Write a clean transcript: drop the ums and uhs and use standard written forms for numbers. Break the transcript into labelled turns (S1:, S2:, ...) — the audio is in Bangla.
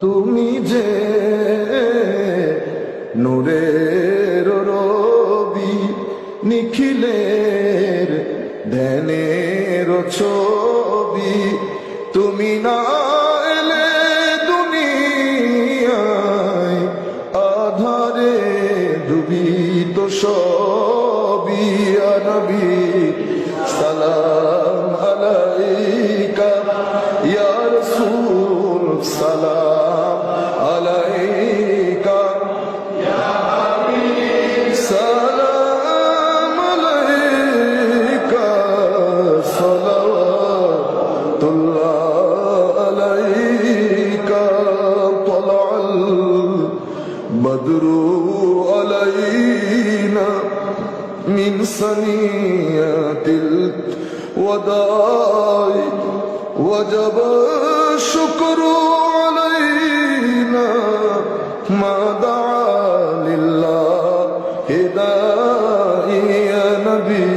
S1: তুমি যে নূরের রবি, নিখিলের ধ্যানের ছবি। তুমি না এলে দুনিয়ায় আধারে ডুবিত সবই। ইয়া নবী সালাম আলাইকা, ইয়া রাসূল সালাম আলাইকা, সালাম আলাইকা, সালাওয়াতুল্লাহ আলাইকা। তালাআল বদরু আলাইনা মিন সানিয়াতিল ওয়াদাই, ওয়াজাব শুকরু আলাইনা মা দাআ লিল্লাহি দাঈ। ইয়া নবী